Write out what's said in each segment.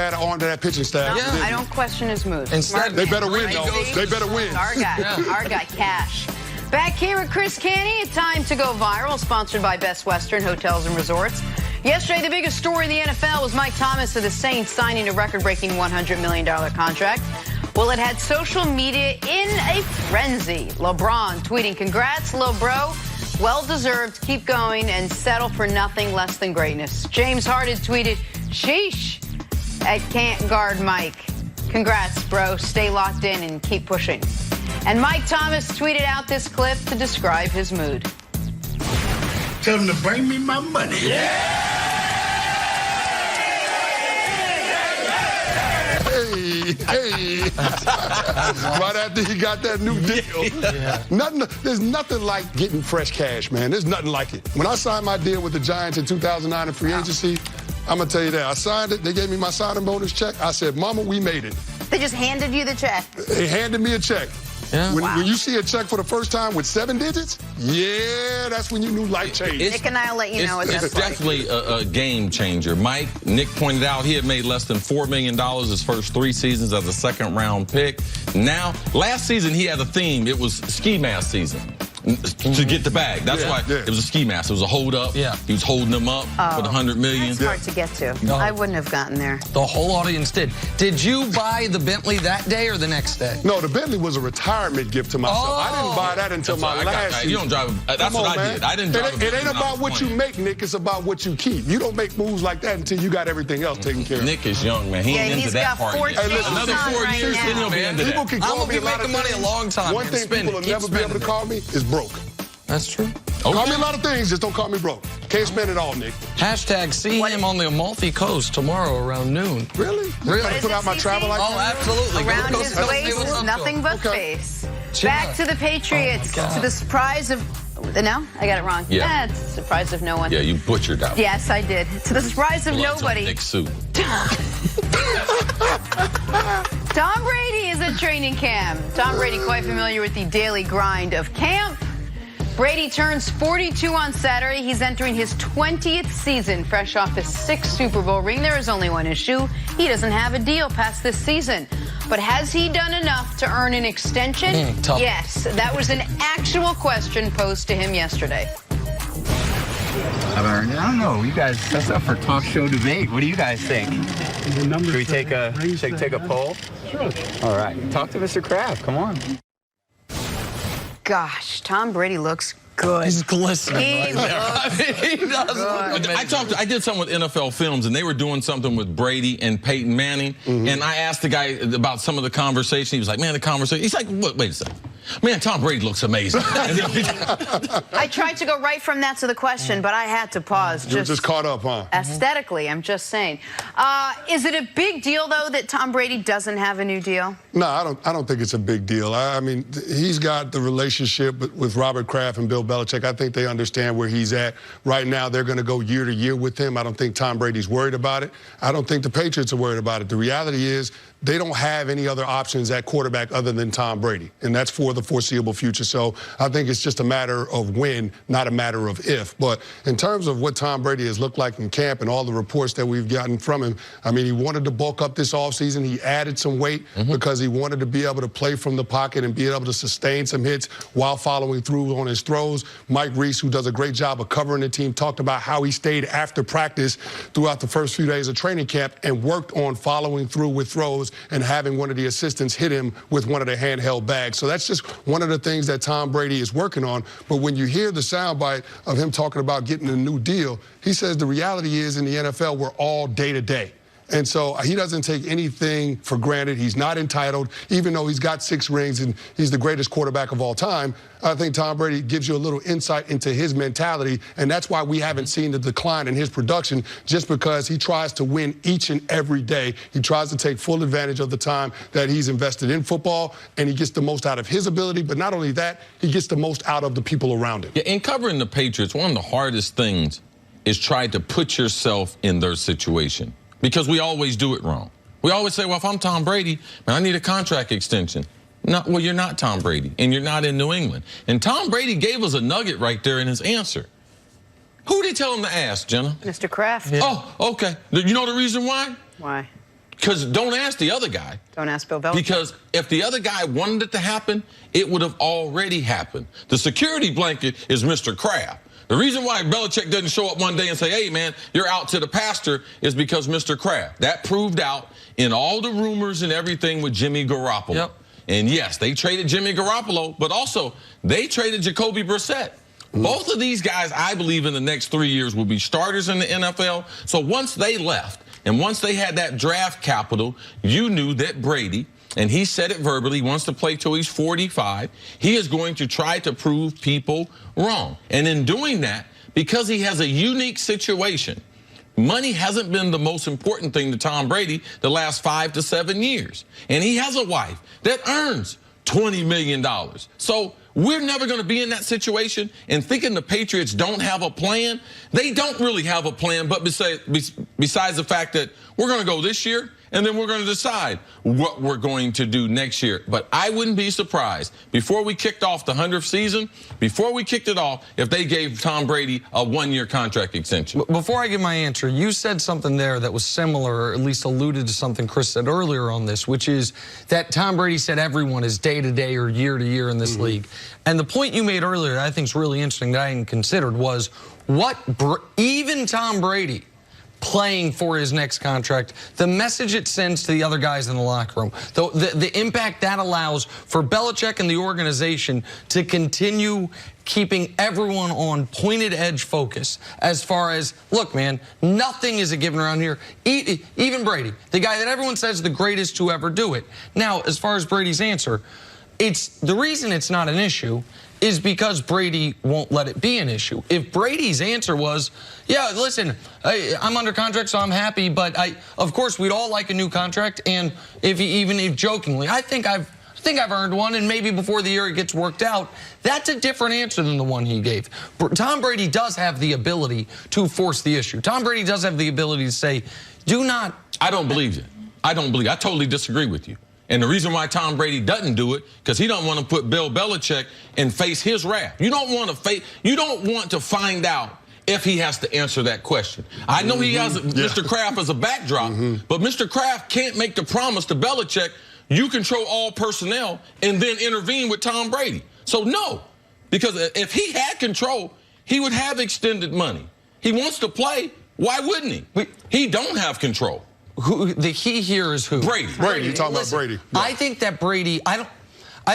add on to that pitching staff. No, I don't question his moves. Instead, They better win, though. They better win. Our guy, Cash. Back here with Chris Canty. It's time to go viral, sponsored by Best Western Hotels and Resorts. Yesterday, the biggest story in the NFL was Mike Thomas of the Saints signing a record-breaking $100 million contract. Well, it had social media in a frenzy. LeBron tweeting, "Congrats, Lil Bro. Well-deserved. Keep going and settle for nothing less than greatness." James Harden tweeted, "Sheesh, I can't guard Mike. Congrats, bro. Stay locked in and keep pushing." And Mike Thomas tweeted out this clip to describe his mood. Tell him to bring me my money. Hey. Right after he got that new deal. There's nothing like getting fresh cash, man. There's nothing like it. When I signed my deal with the Giants in 2009 in free agency, I'm going to tell you that. I signed it. They gave me my signing bonus check. I said, "Mama, we made it." They just handed you the check. They handed me a check. Yeah. When you see a check for the first time with 7 digits, yeah, that's when you knew life changed. Nick and I will let you know what that's It's like. definitely a game changer. Nick pointed out he had made less than $4 million his first 3 seasons as a second-round pick. Now, last season he had a theme. It was ski mask season. To get the bag. That's why it was a ski mask. It was a hold up. Yeah. He was holding them up for the $100 million. It's hard to get to. No. I wouldn't have gotten there. The whole audience did. Did you buy the Bentley that day or the next day? No, the Bentley was a retirement gift to myself. I didn't buy that until my last season. You don't drive. That's Come what on, I man. did. I didn't drive. It ain't about what you make, Nick. It's about what you keep. You don't make moves like that until you got everything else taken care of. Nick is young, man. He ain't into he's that got part 4 yet. chains Another on 4 right years, now. then he'll be into People that. can I'm call gonna me be a lot of making money things. a long time. One thing Spend people it. will Keep never be able to spending call me is broke. That's true. Call me a lot of things, just don't call me broke. Can't spend it all, Nick. Hashtag see him on the Amalfi Coast tomorrow around noon. Really? Really? Gotta put out my travel like Oh, absolutely. Go Around to his Coast, waist, see what's up to nothing him. but Okay. face. Chill Back out. to the Patriots. Oh, my God. To the surprise of... No? I got it wrong. Yeah. It's a surprise of no one. Yeah, you butchered that. Yes, I did. To the surprise of Blood's on nobody. Nick's suit. Tom Brady is at training camp. Tom Brady quite familiar with the daily grind of camp. Brady turns 42 on Saturday. He's entering his 20th season, fresh off his 6th Super Bowl ring. There is only one issue. He doesn't have a deal past this season. But has he done enough to earn an extension? Tough. Yes, that was an actual question posed to him yesterday. I don't know. You guys, that's up for talk show debate. What do you guys think? Should we take a poll? Sure. All right. Talk to Mr. Kraft. Come on. Gosh, Tom Brady looks good. He's glistening. He right there. looks He does look amazing. I did something with NFL Films, and they were doing something with Brady and Peyton Manning. And I asked the guy about some of the conversation. He was like, "Man, the conversation." He's like, "Wait a second. Man, Tom Brady looks amazing." I tried to go right from that to the question, but I had to pause. You were just caught up, huh? Aesthetically, I'm just saying. Is it a big deal, though, that Tom Brady doesn't have a new deal? No, I don't think it's a big deal. I mean, he's got the relationship with Robert Kraft and Bill Belichick. I think they understand where he's at. Right now, they're going to go year to year with him. I don't think Tom Brady's worried about it. I don't think the Patriots are worried about it. The reality is they don't have any other options at quarterback other than Tom Brady, and that's for the foreseeable future. So I think it's just a matter of when, not a matter of if. But in terms of what Tom Brady has looked like in camp and all the reports that we've gotten from him, I mean, he wanted to bulk up this offseason. He added some weight because he wanted to be able to play from the pocket and be able to sustain some hits while following through on his throws. Mike Reese, who does a great job of covering the team, talked about how he stayed after practice throughout the first few days of training camp and worked on following through with throws and having one of the assistants hit him with one of the handheld bags. So that's just one of the things that Tom Brady is working on. But when you hear the soundbite of him talking about getting a new deal, he says the reality is in the NFL, we're all day to day. And so he doesn't take anything for granted. He's not entitled, even though he's got 6 rings and he's the greatest quarterback of all time. I think Tom Brady gives you a little insight into his mentality, and that's why we haven't seen the decline in his production, just because he tries to win each and every day. He tries to take full advantage of the time that he's invested in football, and he gets the most out of his ability. But not only that, he gets the most out of the people around him. Yeah, in covering the Patriots, one of the hardest things is try to put yourself in their situation. Because we always do it wrong. We always say, well, if I'm Tom Brady, man, I need a contract extension. No, well, you're not Tom Brady, and you're not in New England. And Tom Brady gave us a nugget right there in his answer. Who did he tell him to ask, Jenna? Mr. Kraft. Oh, okay. You know the reason why? Why? Because don't ask the other guy. Don't ask Bill Belichick. Because if the other guy wanted it to happen, it would have already happened. The security blanket is Mr. Kraft. The reason why Belichick doesn't show up one day and say, hey, man, you're out to the pasture is because Mr. Kraft. That proved out in all the rumors and everything with Jimmy Garoppolo. Yep. And yes, they traded Jimmy Garoppolo, but also they traded Jacoby Brissett. Both of these guys, I believe, in the next 3 years will be starters in the NFL. So once they left and once they had that draft capital, you knew that Brady, and he said it verbally, wants to play till he's 45. He is going to try to prove people wrong. And in doing that, because he has a unique situation, money hasn't been the most important thing to Tom Brady the last 5 to 7 years. And he has a wife that earns $20 million. So we're never going to be in that situation. And thinking the Patriots don't have a plan, they don't really have a plan, but besides the fact that we're going to go this year, and then we're going to decide what we're going to do next year. But I wouldn't be surprised, before we kicked off the 100th season, before we kicked it off, if they gave Tom Brady a 1-year contract extension. Before I give my answer, you said something there that was similar, or at least alluded to something Chris said earlier on this, which is that Tom Brady said everyone is day-to-day or year-to-year in this league. And the point you made earlier that I think is really interesting that I hadn't considered was even Tom Brady playing for his next contract, the message it sends to the other guys in the locker room, the impact that allows for Belichick and the organization to continue keeping everyone on pointed edge focus as far as, look, man, nothing is a given around here. Even Brady, the guy that everyone says is the greatest to ever do it. Now, as far as Brady's answer, the reason it's not an issue is because Brady won't let it be an issue. If Brady's answer was, yeah, listen, I'm under contract, so I'm happy, but of course, we'd all like a new contract, and even if jokingly, I think I've earned one, and maybe before the year it gets worked out, that's a different answer than the one he gave. Tom Brady does have the ability to force the issue. Tom Brady does have the ability to say, do not. I don't believe it. I totally disagree with you. And the reason why Tom Brady doesn't do it, because he don't want to put Bill Belichick and face his wrath. You don't want to find out if he has to answer that question. I know he has Mr. Kraft as a backdrop, but Mr. Kraft can't make the promise to Belichick, you control all personnel, and then intervene with Tom Brady. So no, because if he had control, he would have extended money. He wants to play. Why wouldn't he? He don't have control. The he here is who? Brady. You're talking about Brady. Yeah. I think that Brady, I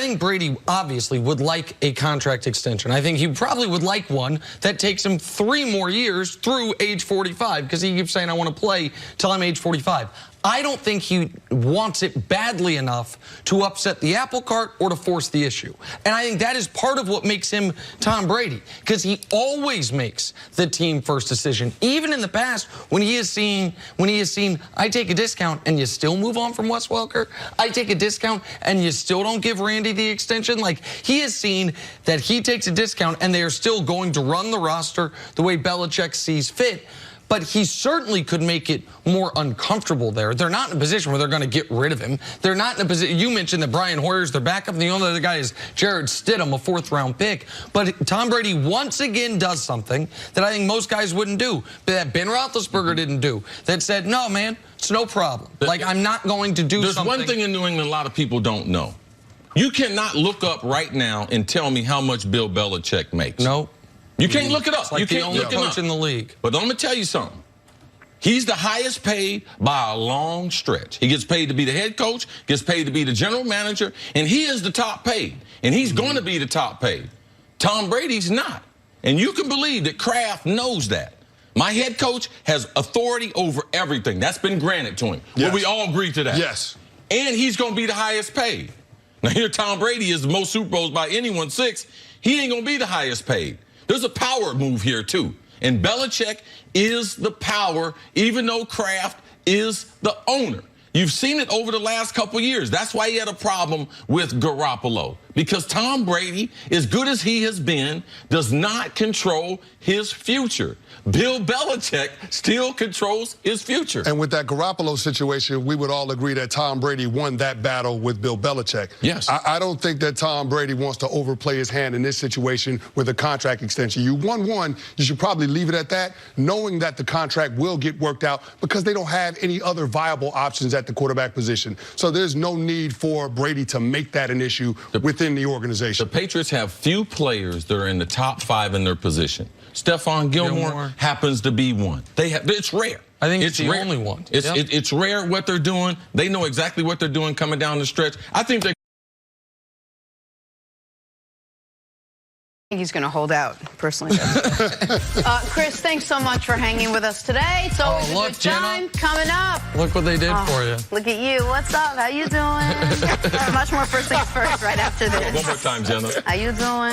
think Brady obviously would like a contract extension. I think he probably would like one that takes him 3 more years through age 45, because he keeps saying, I want to play till I'm age 45. I don't think he wants it badly enough to upset the apple cart or to force the issue. And I think that is part of what makes him Tom Brady, because he always makes the team first decision. Even in the past, when he has seen, I take a discount and you still move on from Wes Welker. I take a discount and you still don't give Randy the extension. Like, he has seen that he takes a discount and they are still going to run the roster the way Belichick sees fit. But he certainly could make it more uncomfortable there. They're not in a position where they're going to get rid of him. They're not in a position. You mentioned that Brian Hoyer's their backup, and the only other guy is Jared Stidham, a 4th-round pick. But Tom Brady once again does something that I think most guys wouldn't do, that Ben Roethlisberger didn't do, that said, no, man, it's no problem. Like, I'm not going to do something. There's one thing in New England a lot of people don't know. You cannot look up right now and tell me how much Bill Belichick makes. No. You can't look it up. It's like you can't the only look it up. coach in the league. But I'm going to tell you something. He's the highest paid by a long stretch. He gets paid to be the head coach, gets paid to be the general manager, and he is the top paid. And he's going to be the top paid. Tom Brady's not. And you can believe that Kraft knows that. My head coach has authority over everything. That's been granted to him. Yes. Well, we all agree to that. Yes. And he's going to be the highest paid. Now, here Tom Brady is the most Super Bowls by anyone, 6. He ain't going to be the highest paid. There's a power move here, too. And Belichick is the power, even though Kraft is the owner. You've seen it over the last couple years. That's why he had a problem with Garoppolo. because Tom Brady, as good as he has been, does not control his future. Bill Belichick still controls his future. And with that Garoppolo situation, we would all agree that Tom Brady won that battle with Bill Belichick. Yes. I don't think that Tom Brady wants to overplay his hand in this situation with a contract extension. You won one, you should probably leave it at that, knowing that the contract will get worked out because they don't have any other viable options at the quarterback position. So there's no need for Brady to make that an issue within the organization. The Patriots have few players that are in the top 5 in their position. Stephon Gilmore happens to be one. It's rare. I think it's the only one. It's rare what they're doing. They know exactly what they're doing coming down the stretch. I think they. I think he's going to hold out, personally. Chris, thanks so much for hanging with us today. It's always a good time. Coming up. Look what they did for you. Look at you. What's up? How you doing? Much more First Things First right after this. One more time, Jenna. How you doing?